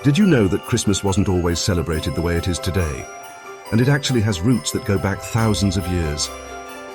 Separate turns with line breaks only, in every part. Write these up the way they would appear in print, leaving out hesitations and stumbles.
Did you know that Christmas wasn't always celebrated the way it is today? And it actually has roots that go back thousands of years.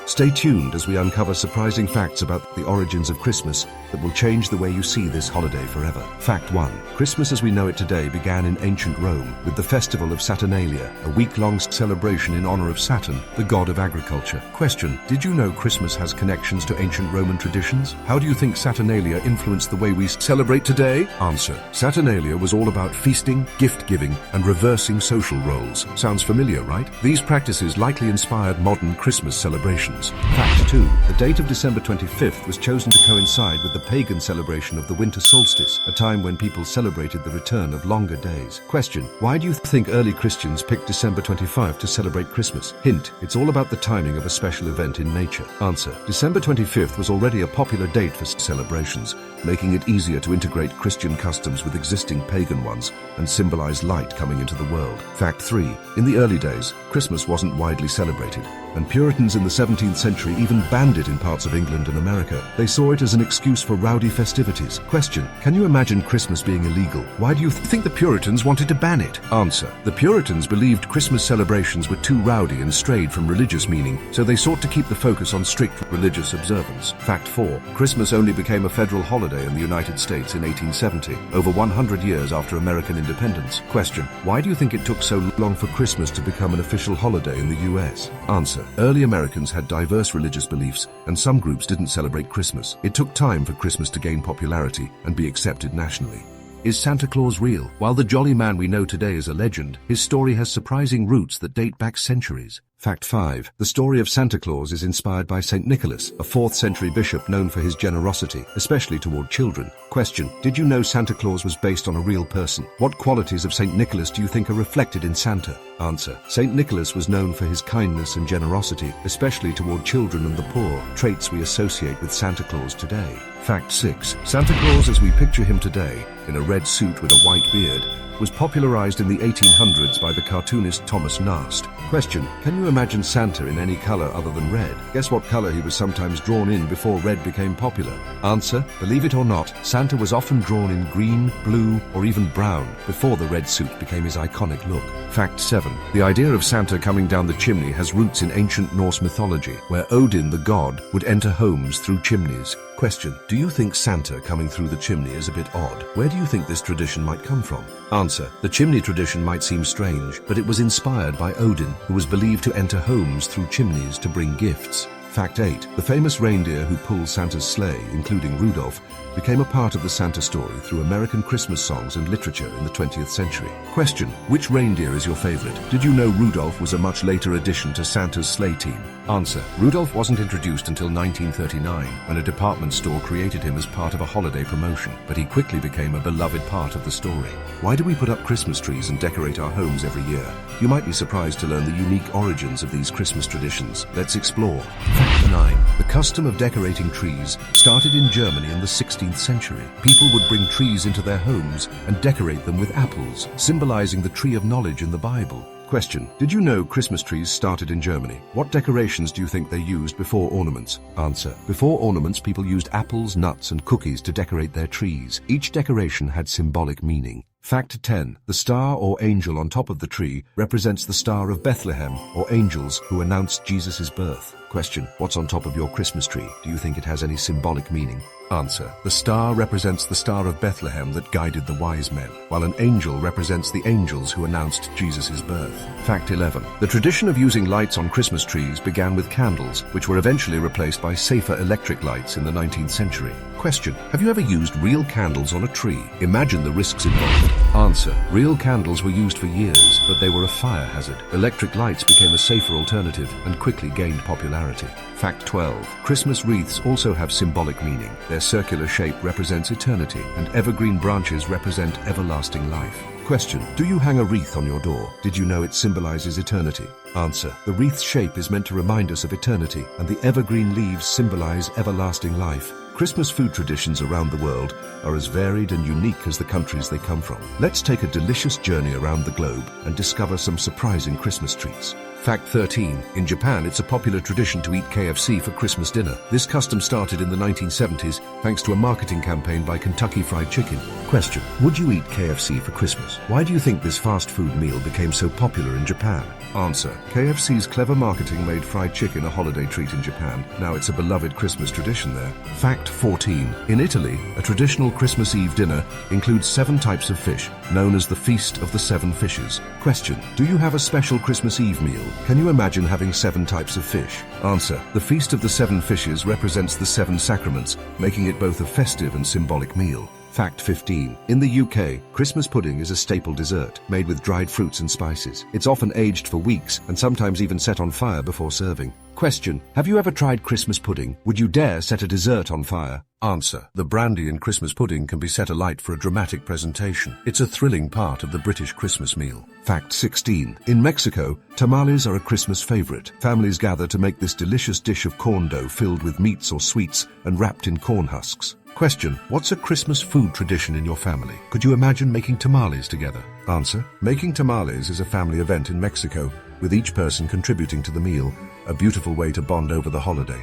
Stay tuned as we uncover surprising facts about the origins of Christmas that will change the way you see this holiday forever. Fact 1. Christmas as we know it today began in ancient Rome with the festival of Saturnalia, a week-long celebration in honor of Saturn, the god of agriculture. Question: did you know Christmas has connections to ancient Roman traditions? How do you think Saturnalia influenced the way we celebrate today? Answer: Saturnalia was all about feasting, gift-giving, and reversing social roles. Sounds familiar, right? These practices likely inspired modern Christmas celebrations. Fact 2. The date of December 25th was chosen to coincide with the pagan celebration of the winter solstice, a time when people celebrated the return of longer days. Question: why do you think early Christians picked December 25 to celebrate Christmas? Hint: it's all about the timing of a special event in nature. Answer: December 25th was already a popular date for celebrations, making it easier to integrate Christian customs with existing pagan ones and symbolize light coming into the world. Fact 3. In the early days, Christmas wasn't widely celebrated, and Puritans in the 17th century even banned it in parts of England and America. They saw it as an excuse for rowdy festivities. Question: can you imagine Christmas being illegal? Why do you think the Puritans wanted to ban it? Answer: the Puritans believed Christmas celebrations were too rowdy and strayed from religious meaning, so they sought to keep the focus on strict religious observance. Fact 4. Christmas only became a federal holiday in the United States in 1870, over 100 years after American independence. Question: why do you think it took so long for Christmas to become an official holiday in the US? Answer: early Americans had diverse religious beliefs, and some groups didn't celebrate Christmas. It took time for Christmas to gain popularity and be accepted nationally. Is Santa Claus real? While the jolly man we know today is a legend, his story has surprising roots that date back centuries. Fact 5. The story of Santa Claus is inspired by St. Nicholas, a 4th century bishop known for his generosity, especially toward children. Question: did you know Santa Claus was based on a real person? What qualities of St. Nicholas do you think are reflected in Santa? Answer: St. Nicholas was known for his kindness and generosity, especially toward children and the poor, traits we associate with Santa Claus today. Fact 6. Santa Claus as we picture him today, in a red suit with a white beard, was popularized in the 1800s by the cartoonist Thomas Nast. Question: can you imagine Santa in any color other than red? Guess what color he was sometimes drawn in before red became popular? Answer: believe it or not, Santa was often drawn in green, blue, or even brown before the red suit became his iconic look. Fact 7. The idea of Santa coming down the chimney has roots in ancient Norse mythology, where Odin the god would enter homes through chimneys. Question: do you think Santa coming through the chimney is a bit odd? Where do you think this tradition might come from? Answer: the chimney tradition might seem strange, but it was inspired by Odin, who was believed to enter homes through chimneys to bring gifts. Fact 8. The famous reindeer who pulled Santa's sleigh, including Rudolph, became a part of the Santa story through American Christmas songs and literature in the 20th century. Question: which reindeer is your favorite? Did you know Rudolph was a much later addition to Santa's sleigh team? Answer: Rudolph wasn't introduced until 1939, when a department store created him as part of a holiday promotion, but he quickly became a beloved part of the story. Why do we put up Christmas trees and decorate our homes every year? You might be surprised to learn the unique origins of these Christmas traditions. Let's explore. Fact 9. The custom of decorating trees started in Germany in the 16th century. People would bring trees into their homes and decorate them with apples, symbolizing the tree of knowledge in the Bible. Question: did you know Christmas trees started in Germany? What decorations do you think they used before ornaments? Answer: before ornaments, people used apples, nuts, and cookies to decorate their trees. Each decoration had symbolic meaning. Fact 10. The star or angel on top of the tree represents the Star of Bethlehem, or angels who announced Jesus' birth. Question: what's on top of your Christmas tree? Do you think it has any symbolic meaning? Answer: the star represents the Star of Bethlehem that guided the wise men, while an angel represents the angels who announced Jesus' birth. Fact 11. The tradition of using lights on Christmas trees began with candles, which were eventually replaced by safer electric lights in the 19th century. Question: have you ever used real candles on a tree? Imagine the risks involved. Answer: real candles were used for years, but they were a fire hazard. Electric lights became a safer alternative and quickly gained popularity. Fact 12. Christmas wreaths also have symbolic meaning. Their circular shape represents eternity, and evergreen branches represent everlasting life. Question: do you hang a wreath on your door? Did you know it symbolizes eternity? Answer: the wreath's shape is meant to remind us of eternity, and the evergreen leaves symbolize everlasting life. Christmas food traditions around the world are as varied and unique as the countries they come from. Let's take a delicious journey around the globe and discover some surprising Christmas treats. Fact 13. In Japan, it's a popular tradition to eat KFC for Christmas dinner. This custom started in the 1970s thanks to a marketing campaign by Kentucky Fried Chicken. Question: would you eat KFC for Christmas? Why do you think this fast food meal became so popular in Japan? Answer: KFC's clever marketing made fried chicken a holiday treat in Japan. Now it's a beloved Christmas tradition there. Fact 14. In Italy, a traditional Christmas Eve dinner includes 7 types of fish, known as the Feast of the Seven Fishes. Question: do you have a special Christmas Eve meal? Can you imagine having 7 types of fish? Answer: the Feast of the Seven Fishes represents the 7 sacraments, making it both a festive and symbolic meal. Fact 15. In the UK, Christmas pudding is a staple dessert, made with dried fruits and spices. It's often aged for weeks and sometimes even set on fire before serving. Question: have you ever tried Christmas pudding? Would you dare set a dessert on fire? Answer: the brandy in Christmas pudding can be set alight for a dramatic presentation. It's a thrilling part of the British Christmas meal. Fact 16. In Mexico, tamales are a Christmas favorite. Families gather to make this delicious dish of corn dough filled with meats or sweets and wrapped in corn husks. Question: what's a Christmas food tradition in your family? Could you imagine making tamales together? Answer: making tamales is a family event in Mexico, with each person contributing to the meal, a beautiful way to bond over the holiday.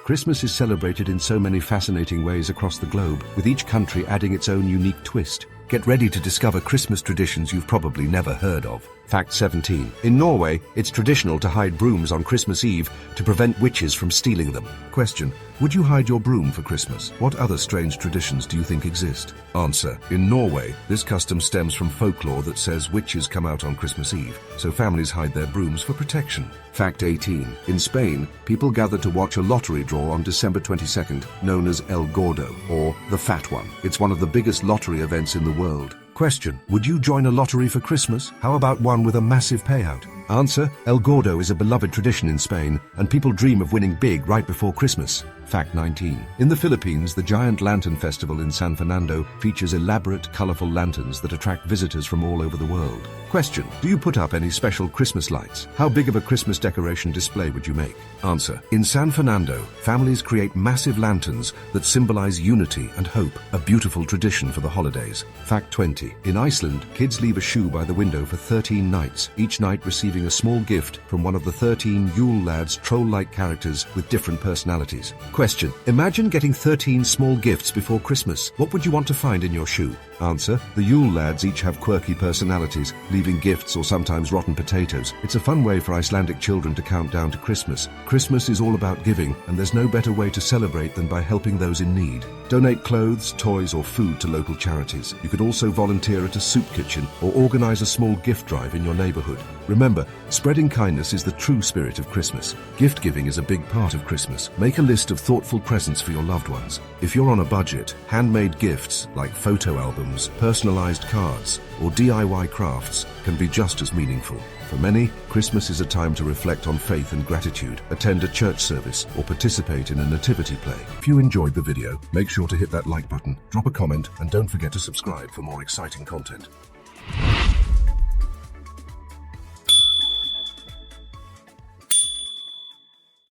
Christmas is celebrated in so many fascinating ways across the globe, with each country adding its own unique twist. Get ready to discover Christmas traditions you've probably never heard of. Fact 17. In Norway, it's traditional to hide brooms on Christmas Eve to prevent witches from stealing them. Question: would you hide your broom for Christmas? What other strange traditions do you think exist? Answer: in Norway, this custom stems from folklore that says witches come out on Christmas Eve, so families hide their brooms for protection. Fact 18. In Spain, people gather to watch a lottery draw on December 22nd, known as El Gordo, or the Fat One. It's one of the biggest lottery events in the world. Question: would you join a lottery for Christmas? How about one with a massive payout? Answer: El Gordo is a beloved tradition in Spain, and people dream of winning big right before Christmas. Fact 19. In the Philippines, the Giant Lantern Festival in San Fernando features elaborate, colorful lanterns that attract visitors from all over the world. Question: do you put up any special Christmas lights? How big of a Christmas decoration display would you make? Answer: in San Fernando, families create massive lanterns that symbolize unity and hope, a beautiful tradition for the holidays. Fact 20. In Iceland, kids leave a shoe by the window for 13 nights, each night receiving a small gift from one of the 13 Yule Lads troll-like characters with different personalities. Question: imagine getting 13 small gifts before Christmas. What would you want to find in your shoe? Answer: the Yule Lads each have quirky personalities, leaving gifts or sometimes rotten potatoes. It's a fun way for Icelandic children to count down to Christmas. Christmas is all about giving, and there's no better way to celebrate than by helping those in need. Donate clothes, toys, or food to local charities. You could also volunteer at a soup kitchen or organize a small gift drive in your neighborhood. Remember, spreading kindness is the true spirit of Christmas. Gift giving is a big part of Christmas. Make a list of thoughtful presents for your loved ones. If you're on a budget, handmade gifts like photo albums, personalized cards, or DIY crafts can be just as meaningful. For many, Christmas is a time to reflect on faith and gratitude, attend a church service, or participate in a nativity play. If you enjoyed the video, make sure to hit that like button, drop a comment, and don't forget to subscribe for more exciting content.